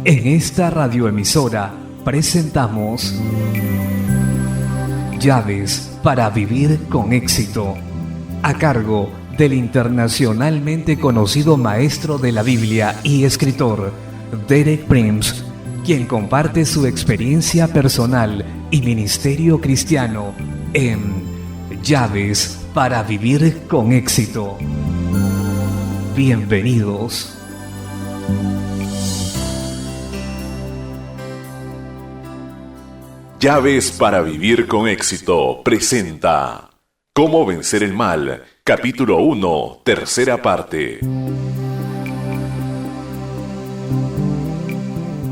En esta radioemisora presentamos Llaves para vivir con éxito, a cargo del internacionalmente conocido maestro de la Biblia y escritor Derek Prince, quien comparte su experiencia personal y ministerio cristiano en Llaves para vivir con éxito. Bienvenidos. Llaves para vivir con éxito presenta Cómo vencer el mal, capítulo 1, tercera parte.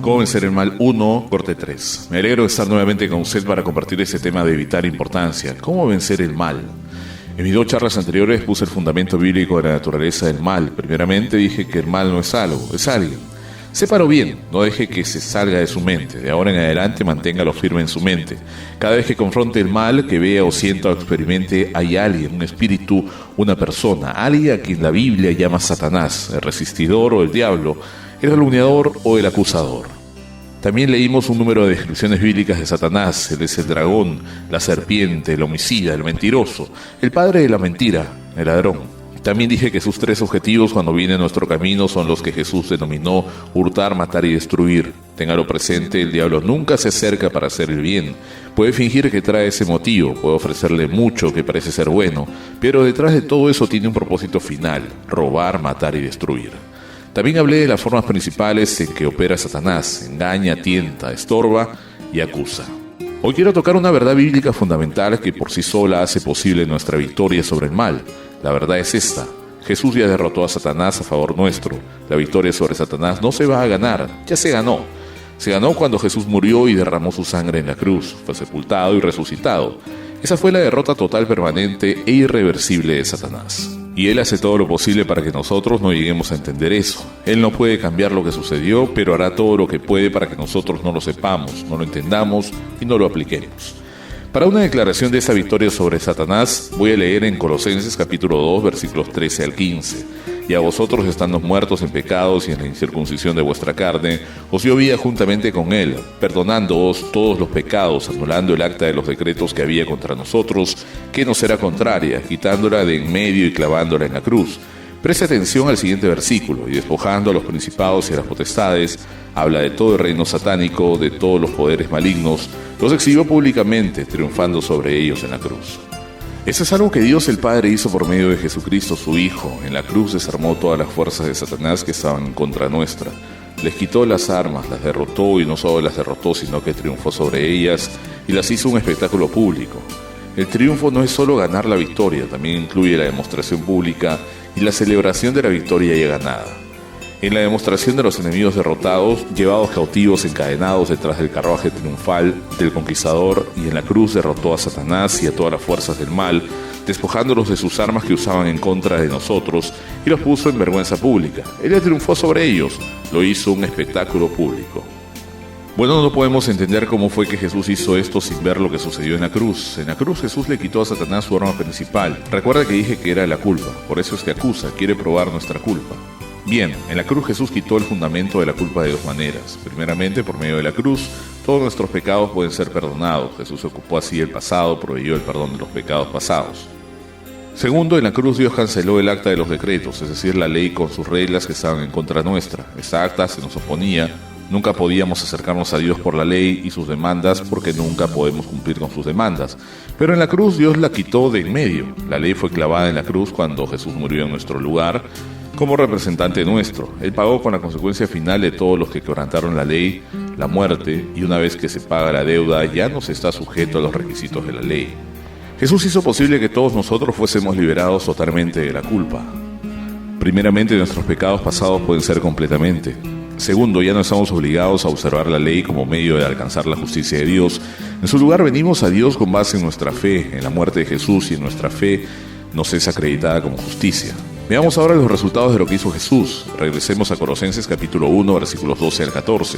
Cómo vencer el mal 1, corte 3. Me alegro de estar nuevamente con usted para compartir este tema de vital importancia. ¿Cómo vencer el mal? En mis 2 charlas anteriores puse el fundamento bíblico de la naturaleza del mal. Primeramente dije que el mal no es algo, es alguien. Séparo bien, no deje que se salga de su mente. De ahora en adelante manténgalo firme en su mente. Cada vez que confronte el mal, que vea o sienta o experimente, hay alguien, un espíritu, una persona, alguien a quien la Biblia llama Satanás, el resistidor o el diablo, el calumniador o el acusador. También leímos un número de descripciones bíblicas de Satanás. Él es el dragón, la serpiente, el homicida, el mentiroso, el padre de la mentira, el ladrón. También dije que sus 3 objetivos cuando viene a nuestro camino son los que Jesús denominó hurtar, matar y destruir. Téngalo presente, el diablo nunca se acerca para hacer el bien. Puede fingir que trae ese motivo, puede ofrecerle mucho que parece ser bueno, pero detrás de todo eso tiene un propósito final: robar, matar y destruir. También hablé de las formas principales en que opera Satanás: engaña, tienta, estorba y acusa. Hoy quiero tocar una verdad bíblica fundamental que por sí sola hace posible nuestra victoria sobre el mal. La verdad es esta: Jesús ya derrotó a Satanás a favor nuestro. La victoria sobre Satanás no se va a ganar, ya se ganó. Se ganó cuando Jesús murió y derramó su sangre en la cruz, fue sepultado y resucitado. Esa fue la derrota total, permanente e irreversible de Satanás. Y Él hace todo lo posible para que nosotros no lleguemos a entender eso. Él no puede cambiar lo que sucedió, pero hará todo lo que puede para que nosotros no lo sepamos, no lo entendamos y no lo apliquemos. Para una declaración de esa victoria sobre Satanás, voy a leer en Colosenses capítulo 2, versículos 13 al 15. Y a vosotros, estando muertos en pecados y en la incircuncisión de vuestra carne, os dio vida juntamente con Él, perdonándoos todos los pecados, anulando el acta de los decretos que había contra nosotros, que nos era contraria, quitándola de en medio y clavándola en la cruz. Preste atención al siguiente versículo: y despojando a los principados y a las potestades, habla de todo el reino satánico, de todos los poderes malignos, los exhibió públicamente, triunfando sobre ellos en la cruz. Eso es algo que Dios el Padre hizo por medio de Jesucristo su Hijo. En la cruz desarmó todas las fuerzas de Satanás que estaban en contra nuestra. Les quitó las armas, las derrotó, y no solo las derrotó, sino que triunfó sobre ellas y las hizo un espectáculo público. El triunfo no es solo ganar la victoria, también incluye la demostración pública y la celebración de la victoria ya ganada. En la demostración de los enemigos derrotados, llevados cautivos, encadenados detrás del carruaje triunfal del conquistador, y en la cruz derrotó a Satanás y a todas las fuerzas del mal, despojándolos de sus armas que usaban en contra de nosotros, y los puso en vergüenza pública. Él ya triunfó sobre ellos, lo hizo un espectáculo público. Bueno, no podemos entender cómo fue que Jesús hizo esto sin ver lo que sucedió en la cruz. En la cruz Jesús le quitó a Satanás su arma principal. Recuerda que dije que era la culpa, por eso es que acusa, quiere probar nuestra culpa. Bien, en la cruz Jesús quitó el fundamento de la culpa de 2 maneras. Primeramente, por medio de la cruz, todos nuestros pecados pueden ser perdonados. Jesús ocupó así el pasado, proveyó el perdón de los pecados pasados. Segundo, en la cruz Dios canceló el acta de los decretos, es decir, la ley con sus reglas que estaban en contra nuestra. Esta acta se nos oponía. Nunca podíamos acercarnos a Dios por la ley y sus demandas, porque nunca podemos cumplir con sus demandas. Pero en la cruz Dios la quitó de en medio. La ley fue clavada en la cruz cuando Jesús murió en nuestro lugar como representante nuestro. Él pagó con la consecuencia final de todos los que quebrantaron la ley, la muerte, y una vez que se paga la deuda, ya no se está sujeto a los requisitos de la ley. Jesús hizo posible que todos nosotros fuésemos liberados totalmente de la culpa. Primeramente, nuestros pecados pasados pueden ser completamente. Segundo, ya no estamos obligados a observar la ley como medio de alcanzar la justicia de Dios. En su lugar, venimos a Dios con base en nuestra fe, en la muerte de Jesús, y en nuestra fe nos es acreditada como justicia. Veamos ahora los resultados de lo que hizo Jesús. Regresemos a Colosenses capítulo 1, versículos 12 al 14.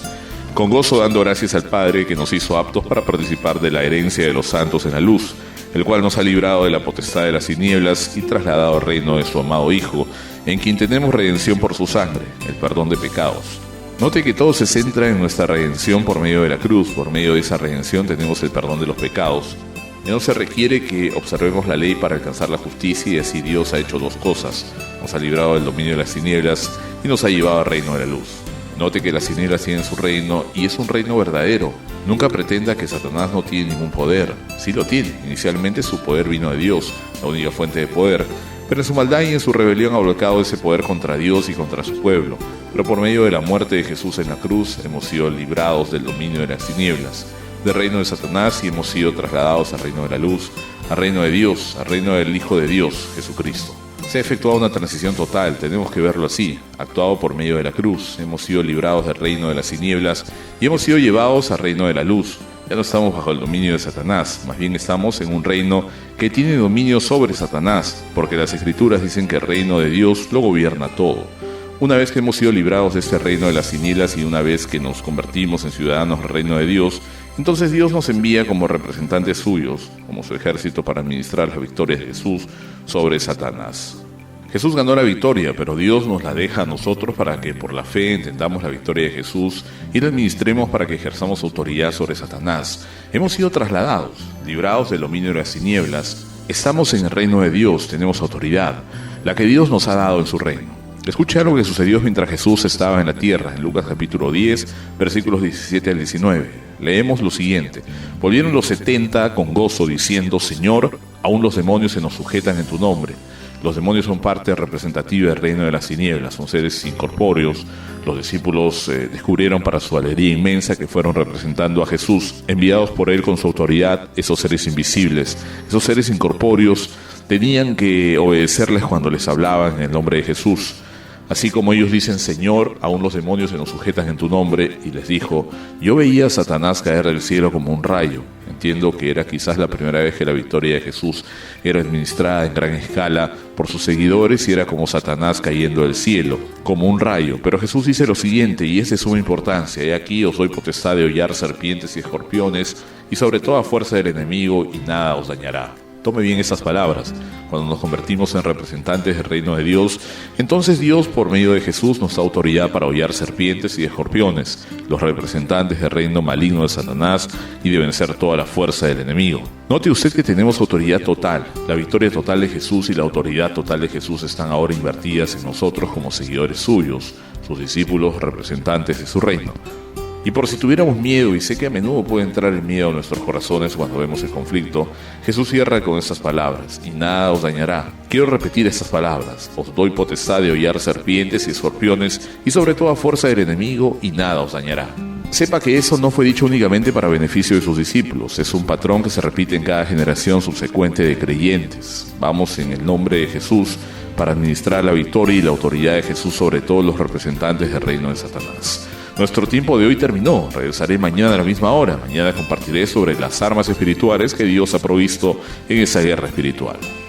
Con gozo dando gracias al Padre que nos hizo aptos para participar de la herencia de los santos en la luz, el cual nos ha librado de la potestad de las tinieblas y trasladado al reino de su amado Hijo, en quien tenemos redención por su sangre, el perdón de pecados. Note que todo se centra en nuestra redención por medio de la cruz. Por medio de esa redención tenemos el perdón de los pecados. Ya no se requiere que observemos la ley para alcanzar la justicia, y así Dios ha hecho dos cosas. Nos ha librado del dominio de las tinieblas y nos ha llevado al reino de la luz. Note que las tinieblas tienen su reino, y es un reino verdadero. Nunca pretenda que Satanás no tiene ningún poder. Sí lo tiene. Inicialmente su poder vino de Dios, la única fuente de poder. Pero en su maldad y en su rebelión ha volcado ese poder contra Dios y contra su pueblo. Pero por medio de la muerte de Jesús en la cruz hemos sido librados del dominio de las tinieblas, del reino de Satanás, y hemos sido trasladados al reino de la luz, al reino de Dios, al reino del Hijo de Dios, Jesucristo. Se ha efectuado una transición total, tenemos que verlo así, actuado por medio de la cruz. Hemos sido librados del reino de las tinieblas y hemos sido llevados al reino de la luz. Ya no estamos bajo el dominio de Satanás, más bien estamos en un reino que tiene dominio sobre Satanás, porque las Escrituras dicen que el reino de Dios lo gobierna todo. Una vez que hemos sido librados de este reino de las tinieblas y una vez que nos convertimos en ciudadanos del reino de Dios, entonces Dios nos envía como representantes suyos, como su ejército, para administrar la victoria de Jesús sobre Satanás. Jesús ganó la victoria, pero Dios nos la deja a nosotros para que por la fe entendamos la victoria de Jesús y la administremos para que ejerzamos autoridad sobre Satanás. Hemos sido trasladados, librados del dominio de las tinieblas. Estamos en el reino de Dios, tenemos autoridad, la que Dios nos ha dado en su reino. Escucha algo que sucedió mientras Jesús estaba en la tierra, en Lucas capítulo 10, versículos 17 al 19. Leemos lo siguiente: Volvieron los 70 con gozo, diciendo: Señor, aún los demonios se nos sujetan en tu nombre. Los demonios son parte representativa del reino de las tinieblas, son seres incorpóreos. Los discípulos descubrieron para su alegría inmensa que fueron representando a Jesús, enviados por él con su autoridad. Esos seres invisibles, esos seres incorpóreos, tenían que obedecerles cuando les hablaban en el nombre de Jesús. Así como ellos dicen: Señor, aún los demonios se nos sujetan en tu nombre. Y les dijo: yo veía a Satanás caer del cielo como un rayo. Entiendo que era quizás la primera vez que la victoria de Jesús era administrada en gran escala por sus seguidores, y era como Satanás cayendo del cielo, como un rayo. Pero Jesús dice lo siguiente, y es de suma importancia: He aquí os doy potestad de hollar serpientes y escorpiones, y sobre toda fuerza del enemigo, y nada os dañará. Tome bien estas palabras. Cuando nos convertimos en representantes del reino de Dios, entonces Dios, por medio de Jesús, nos da autoridad para hollar serpientes y escorpiones, los representantes del reino maligno de Satanás, y de vencer toda la fuerza del enemigo. Note usted que tenemos autoridad total. La victoria total de Jesús y la autoridad total de Jesús están ahora invertidas en nosotros como seguidores suyos, sus discípulos, representantes de su reino. Y por si tuviéramos miedo, y sé que a menudo puede entrar el miedo a nuestros corazones cuando vemos el conflicto, Jesús cierra con estas palabras: y nada os dañará. Quiero repetir estas palabras: os doy potestad de hollar serpientes y escorpiones, y sobre toda fuerza del enemigo, y nada os dañará. Sepa que eso no fue dicho únicamente para beneficio de sus discípulos, es un patrón que se repite en cada generación subsecuente de creyentes. Vamos en el nombre de Jesús para administrar la victoria y la autoridad de Jesús sobre todos los representantes del reino de Satanás. Nuestro tiempo de hoy terminó. Regresaré mañana a la misma hora. Mañana compartiré sobre las armas espirituales que Dios ha provisto en esa guerra espiritual.